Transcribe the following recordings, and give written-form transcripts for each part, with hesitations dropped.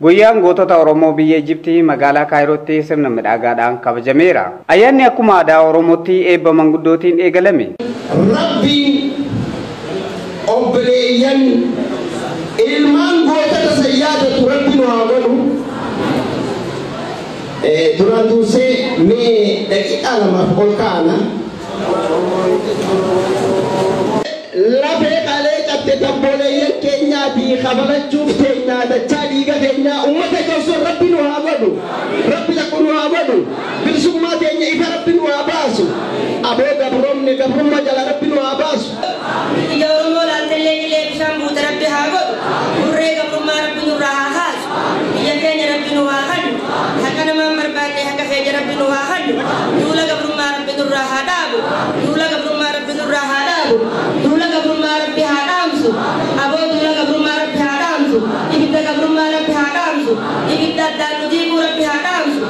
Guyyaan gootota Oromoo biyya Ijiptii magaalaa Kaayirootti sirna midhaagaadhaan kabajameera. Ayyaanni akkuma aadaa Oromootti eebba manguddootiin eegalame. Rabbiin obboleeyyan ilmaan gootota sayyaadatu Rabbiin waa godhu. Duraan dursee mee daqiiqaa lamaaf ol kaana. Lafee qalee qabde tabboleeyyan keenyaa fi kabalachuuf keenyaa dachaa dhiiga keenyaa uummata keessoo Rabbi nu haa godhu. Rabbi takku nu haa godhu. Bilisummaa keenya ifa Rabbi nu haa baasu. Aboo gabromne gabrummaa jala Rabbi nu haa baasu. Ija Oromoo laalteellee illee bishaan buute Rabbi haa godhu. Burree gabrummaa Rabbi nurraa haa kaasu. Biyya keenya Rabbi nu haa hadhu. Haqa namaan barbaadne haqa feeja Rabbi nu haa hadhu. Duula gabrummaa Rabbi nurraa haa dhaabu. Duula gabrummaa Rabbi nurraa haa dhaabu. Duula gabrummaa Rabbi haa dhaamsu. Aboo duula gabrummaa Rabbi haa dhaamsu. Ibidda gabrummaa Rabbi haa dhaamsu. Ibidda addaan nu diiguu Rabbi haa dhaamsu.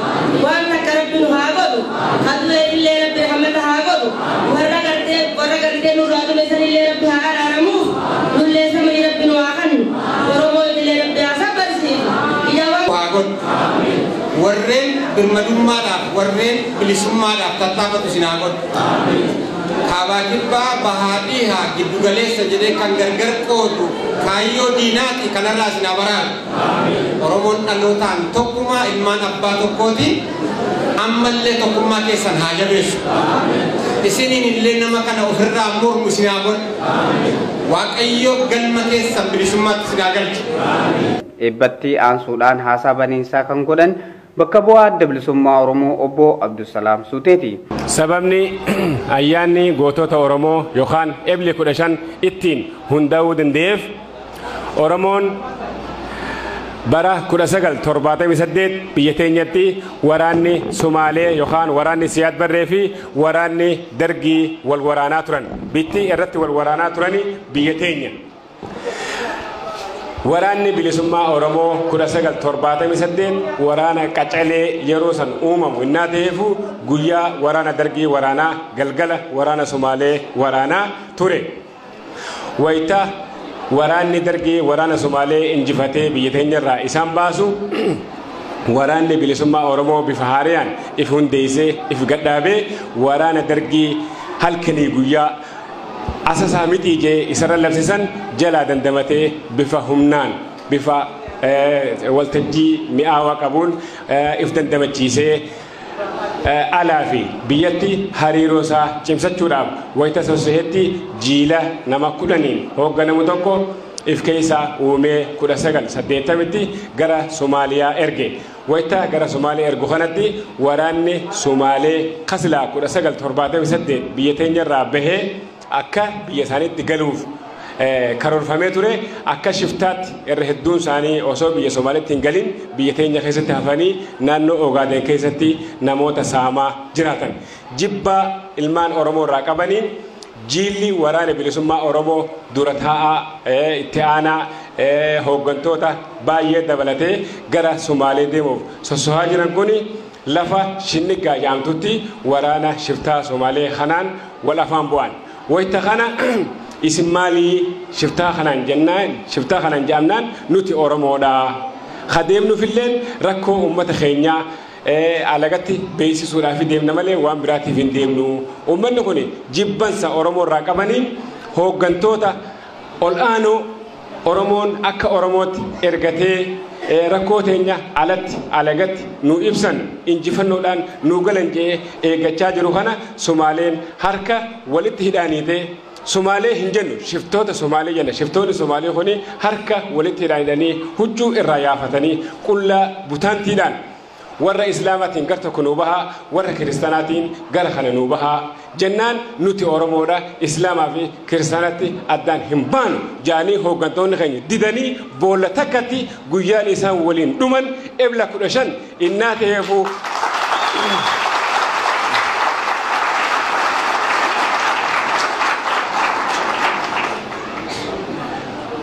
Waan takka Rabbi nu haa godhu. Hadulee illee Rabbi rahmata haa godhu. Warra gartee nurraa dhumesan illee Rabbi haa araaramuuf. Nullee samii Rabbi nu haa kennu. Oromoo illee Rabbi haa sabbarsiisu. Haa godhu. Warreen birmadummaadhaaf warreen bilisummaadhaaf tattaafatu sin haa godhu. Kaabaa kibbaa bahaadhii haa giddu galeessa jedhee kan gargar qoodu kaayyoo diinaati kanarraa sin haa baraaru. Oromoon dhalootaan tokkummaa ilmaan abbaa tokkooti ammallee tokkummaa keessan haa jabeessu. Isiniin illee nama kana ofirraa mormu sin haa godhu. Waaqayyo galma keessan bilisummaatti sin haa galchu. Eebbatti aansuudhaan haasaa baniinsaa kan godhan bakka bu'aa adda bilisummaa Oromoo obbo Abdusalaam Suuteeti. Sababni ayyaanni gootota Oromoo yookaan Ebile 15 ittiin hundaa'uu danda'eef Oromoon bara 1978 biyya teenyatti waraanni Somaalee yookaan waraanni Siyaad Barree fi waraanni Dargii wal waraanaa turan. Bitti irratti wal waraanaa turani biyya teenya. Waraanni bilisummaa Oromoo 1978 waraana qacalee yeroo san uumamu innaa ta'eefu guyyaa waraana Dargii waraanaa galgala waraana Somaalee waraanaa ture. Wayita waraanni Dargii waraana Somaalee injifatee biyya teenyarraa isaan baasu waraanni bilisummaa Oromoo bifa haariyaan if hundeessee if gadhaabee waraana Dargii halkanii guyyaa asasaa miti jee isarra labsisan jalaa dandamatee bifa humnaan bifa waltajjii mi'aawaa qabuun if dandamachiisee alaa fi biyyatti hariiroo isaa cimsachuudhaaf wayita sosoheetti jiila nama 10 hoogganamu tokko if keessaa uumee 1980tti gara Somaaliyaa erge. Wayita gara Somaaliyaa ergu kanatti waraanni Somaalee Kaslaa 1978 biyya teenyarraa bahee akka biyya isaaniitti galuuf karoorfamee ture akka shiftaatti irra hedduun isaanii osoo biyya Somaaliitti hin galin biyya teenya keessatti hafanii naannoo Ogaaden keessatti namoota saamaa jiraatan. Jibba ilmaan Oromoo irraa qabaniin jiilli waraana bilisummaa Oromoo dura taa'aa itti aanaa hooggantoota baay'ee dabalatee gara Somaalee deemuuf sossohaa jiran kuni lafa Shinnigaa jedhamtutti waraana shiftaa Somaalee kanaan wal afaan bu'an. Wayita kana isin maalii shiftaa kanaan jennaan shiftaa kanaan jedhamnaan nuti Oromoodha. Kadeemnuufillee rakkoo uummata keenyaa alagatti beeksisuudhaaf deemna malee waan biraatiif hin deemnu. Uummanni kun jibbansa Oromoo irraa qabaniin hooggantoota ol aanoo Oromoon akka Oromootti ergatee rakkoo teenya alatti alagatti nu ibsan injifannoodhaan nu galan jedhee eeggachaa jiru kana Somaaleen harka walitti hidhaaniitee Somaalee hin jennu shiftoota Somaalee jenna. Shiftoonni Somaalee kuni harka walitti hidhaanii huccuu irraa yaafatanii qullaa butaantiidhaan warra Islaamaatiin gara tokko nuu bahaa warra Kiristaanaatiin gara kana nuu bahaa jennaan nuti Oromoodha Islaamaa fi Kiristaanaatti addaan hin baanu jaanii hooggantoonni keenya didanii boolla takkatti guyyaan isaan waliin dhuman Ebla 15 innaa ta'eefu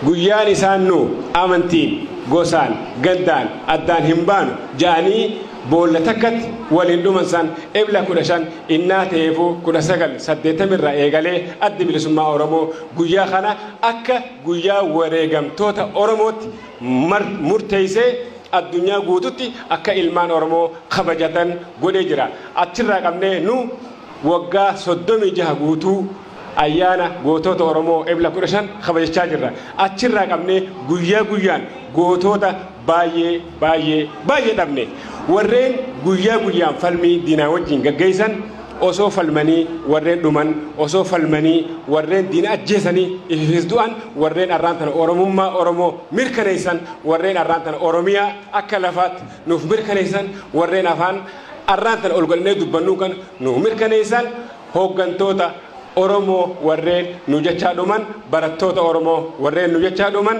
guyyaan isaan nu amantiin gosaan gandaan addaan hin baanu jaanii boolla takkatti waliin dhuman san Ebla 15 innaa ta'eefu 1980 irraa eegalee addi bilisummaa Oromoo guyyaa kana akka guyyaa wareegamtoota Oromootti murteessee addunyaa guututti akka ilmaan Oromoo kabajatan godhee jira. Achirraa qabnee nu waggaa 36 guutuu ayyaana gootota Oromoo ebla 15 kabajachaa jirra. Achirraa qabnee guyyaa guyyaan gootota baay'ee dhabne. Warreen guyyaa guyyaan falmii diinaa wajjin gaggeessan osoo falmanii warreen dhuman osoo falmanii warreen diina ajjeesanii ifis du'an warreen arraantan Oromummaa Oromoo mirkaneessan warreen arraantan Oromiyaa akka lafaatti nuuf mirkaneessan warreen afaan arraantan ol galnee dubbannu kan nuuf mirkaneessan hooggantoota Oromoo warreen nu jechaa dhuman barattoota Oromoo warreen nu jechaa dhuman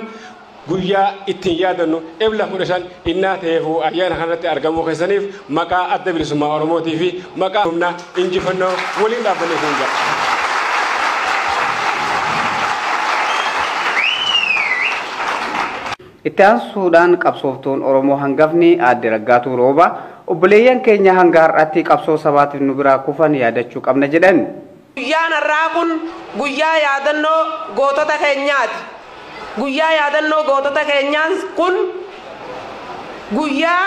guyyaa ittiin yaadannu ebla 15 innaa ta'eefuu ayyaana kanatti argamuu keessaniif maqaa adda bilisummaa Oromootii fi maqaa humna injifannoo waliin dhaabbanee kun jira. Itti aansuudhaan qabsooftuun Oromoo hangafni Aadde Raggaatuu Rooba obboleeyyan keenya hanga har'aatti qabsoo sabaatiif nu biraa kufan yaadachuu qabna jedhan. Guyyaan har'aa kun guyyaa yaadannoo gootota keenyaati. Guyyaa yaadannoo gootota keenyaan kun guyyaa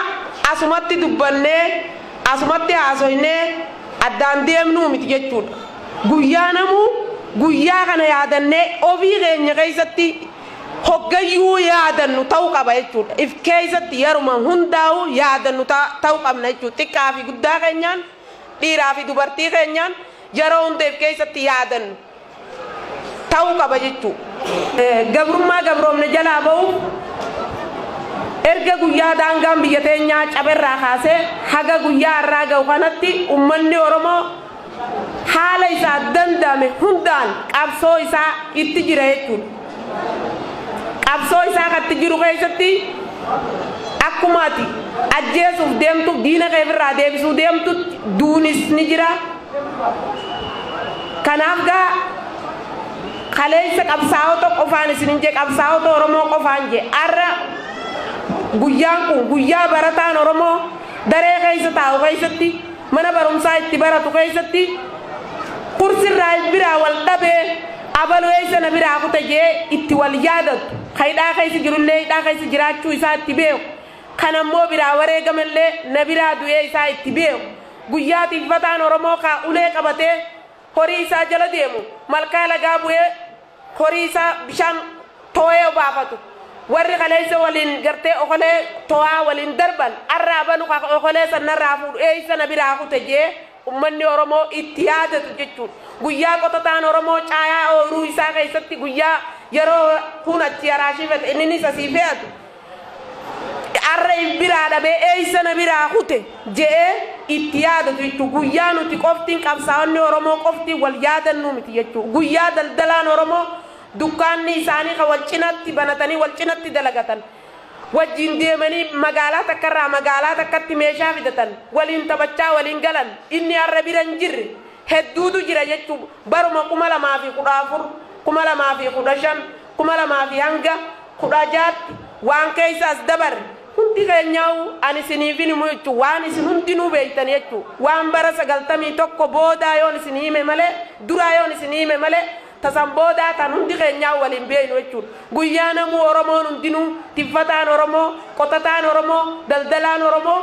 asumatti dubbannee asumatti haasoynee addaan deemnuu miti jechuudha. Guyyaa namuu guyyaa kana yaadannee ofii keenya keessatti hoggayyuu yaadannu ta'uu qaba jechuudha. If keessatti yeruma hundaa'u yaadannu ta'uu qabna jechuudha. Xiqqaa fi guddaa keenyaan dhiiraa fi dubartii keenyaan yeroo hundeef keessatti yaadannu ta'uu qaba jechuudha. Gabrummaa gabroomne jalaa ba'uuf erga guyyaa daangaan biyya teenyaa caberraa kaasee haga guyyaa har'aa ga'u kanatti uummanni Oromoo haala isaa danda'ame hundaan qabsoo isaa itti jira jechuudha. Qabsoo isaa kan itti jiru keessatti akkuma ati ajjeesuuf deemtu diina kee irraa deebisuu deemtu duunis ni jira. Kanaaf gaa kaleessa qabsaa'ota qofaan isin jee qabsaa'ota Oromoo qofaan jee arra guyyaan kun guyyaa barataan Oromoo daree keessa taa'u keessatti mana barumsaa itti baratu keessatti kursirraa biraa wal dhabee abaluu eessa na biraa kute jee itti wal yaadatu hidhaa keessa jirullee hidhaa keessa jiraachuu isaa itti beeku kan ammoo biraa wareegamallee na biraa du'ee isaa itti beeku guyyaa tiffataan Oromoo kaa ulee qabatee horii isaa jala deemu malkaa lagaa bu'ee horii isaa bishaan too'ee obaafatu warri kaleessa waliin gartee okolee too'aa waliin darban arraa banu okolee sanarraa fuudhu eessa na biraa kute jee ummanni Oromoo itti yaadatu jechuudha. Guyyaa qotataan Oromoo caayaa ooyiruu isaa keessatti guyyaa yeroo hunatti araashifate inni isa sii fe'atu arra biraa dhabee eessa na biraa kute jee itti yaadatu jechuudha. Guyyaa nuti qoftiin qabsaa'onni Oromoo qoftiin wal yaadannu miti jechuudha. Guyyaa daldalaan Oromoo dukkaanni isaanii kan wal cinatti banatanii wal cinatti dalagatan wajjin deemanii magaalaa takkarraa magaalaa takkatti meeshaa fidatan waliin taphachaa waliin galan inni har'a bira hin jirre hedduutu jira jechuudha. Baruma 2014 2015 2000 hanga 16 waan keessaas dabarre hundi keenyaa'u ani isiniif himu jechuudha. Waan isin hundinuu beektan jechuudha. Waan bara 91 boodaa yoon isin hime malee duraa yoon isin hime malee tasan boodaa tan hundi keenyaa'u waliin beeknu jechuudha. Guyyaa namuu Oromoon hundinuu tiffataan Oromoo qotataan Oromoo daldalaan Oromoo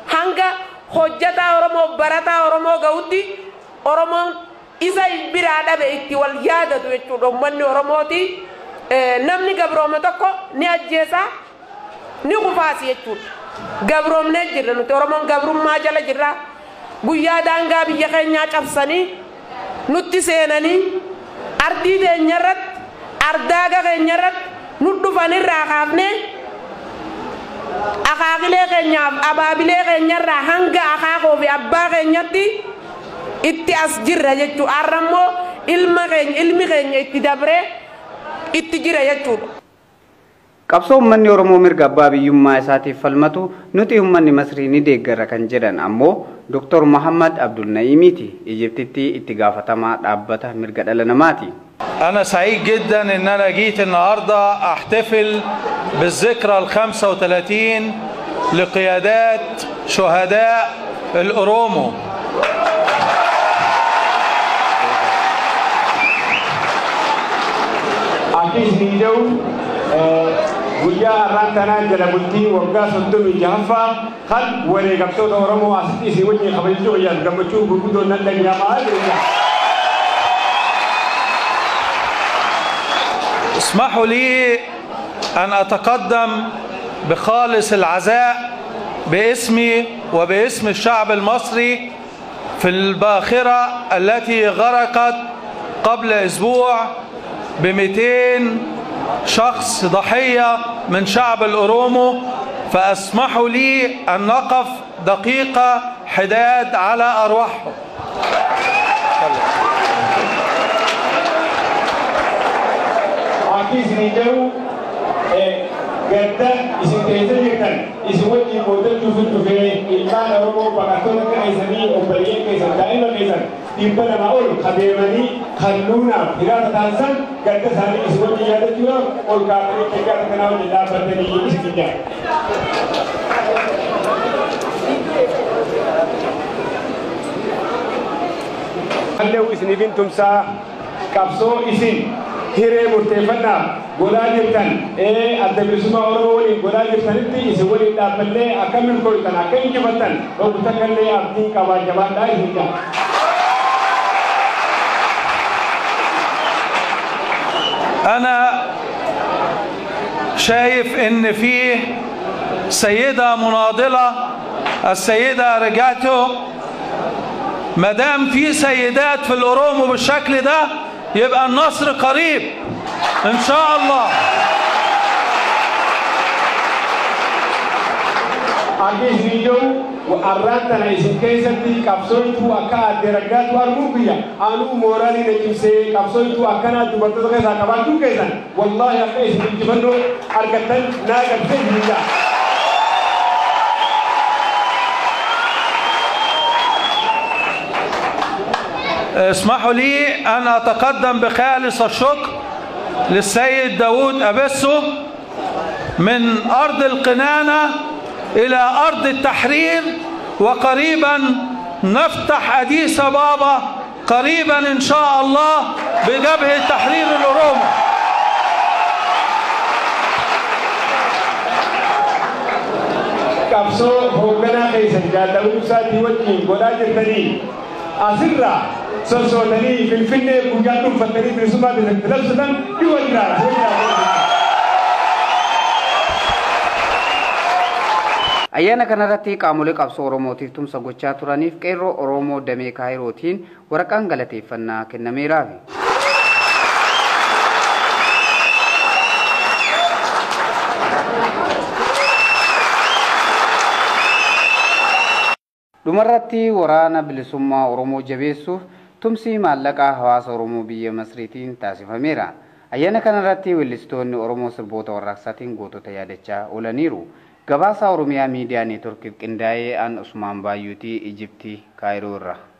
hanga hojjataa Oromoo barataa Oromoo ga'utti Oromoon isa biraa dhabe itti wal yaadatu jechuudha. Uummanni Oromooti namni gabroome tokko ni ajjeesaa ni kufaasi jechuudha. Gabroomnee jirra nuti Oromoon gabrummaa jala jirra. Guyyaa daangaa biyya keenyaa cabsanii nutti seenanii ardii teenyarratti ardaaga keenyarratti nu dhufanirraa kaafnee akaakilee keenyaaf abaabilee keenyarraa hanga akaakoo fi abbaa keenyatti itti as jirra jechuudha. Har'ammoo ilmi keenya itti dabree itti jira jechuudha. Qabsoo uummanni Oromoo mirga abbaa biyyummaa isaatiif falmatu nuti uummanni Masrii ni deeggarra kan jedhan ammoo Dr. Muhammad Abdul Naimiti Ijiptitti itti gaafatamaa dhaabbata mirga dhala namaati. أنا سعيد جدا إن أنا جيت النهاردة أحتفل بالذكرى 35 لقيادات شهداء الأورومو. guyyaa har'aan tanaan jala bultii waggaa 36ffaa kan wareegamtoota Oromoo asitti isin wajjin kabajachuu wayyaaf gammachuu gurguddoon nan dhaga'amaa jira. اسمحوا لي أن أتقدم بخالص العزاء باسمي وباسم الشعب المصري في الباخرة التي غرقت قبل أسبوع ب200 شخص ضحية من شعب الأورومو، فأسمحوا لي أن نقف دقيقة حداد على أرواحهم. Isini jauh, kerja isi kerja jekan, isi wajib modal tujuh ilman Oromo pakatun ke isani operasi ke santai lokesan, timpa nama ol kademani khaluna hirat tansan kerja sari isi wajib ada juga ol kafir kerja kenal jelas bertani isi kerja. Kalau isini bintum sah kapso isin. Hire murteeffannaa godhaa jirtan adda bilisummaa Oromoo waliin godhaa jirtanitti isin waliin dhaabballee akkamiin koltan akka injifattan dhokkuta kallee abdiin qabaa jabaadhaa isin jaa. أنا شايف إن فيه سيدة مناضلة السيدة رجعتو. ما دام في سيدات في الأورومو بالشكل ده يبقى النصر قريب إن شاء الله. Agi video arrata na isin keessatti qabsoitu akka adderaggaatu arguufiya anu mooraalii neqimsee qabsoitu akkana dubartoota keessaa qabaachuu keessan wallahi akka isin injifannoo argattan naa gabsee jirudha. اسمحوا لي أن أتقدم بخالص الشكر للسيد داود أبسو من أرض القنانة إلى أرض التحرير، وقريبا نفتح أديس بابا قريبا إن شاء الله بجبهة تحرير الأورومو. كابسو هوغنا كيسن جادو ساتي وجين غدا جتني أسرع سوسوتني في الفيلم بوجاتو فتني برسوما بنتلبسن يوجرا. Ayyaana kanarratti qaamolee qabsoo Oromootiif tumsa gochaa turaniif qeerroo Oromoo damee Kaayirootiin waraqaan galateeffannaa kennameeraafi. Dhumarratti waraana bilisummaa Oromoo jabeessuuf tumsi maallaqaa hawaasa Oromoo biyya Masriitiin taasifameera. Ayyaana kanarratti weellistoonni Oromoo sirboota warraaqsaatiin gootota yaadachaa oolaniiru. Gabaasa Oromiyaa Miidiyaa Neetworkiif qindaa'ee an Usmaan Baayuutii Ijiptii Kaayiroo irraa.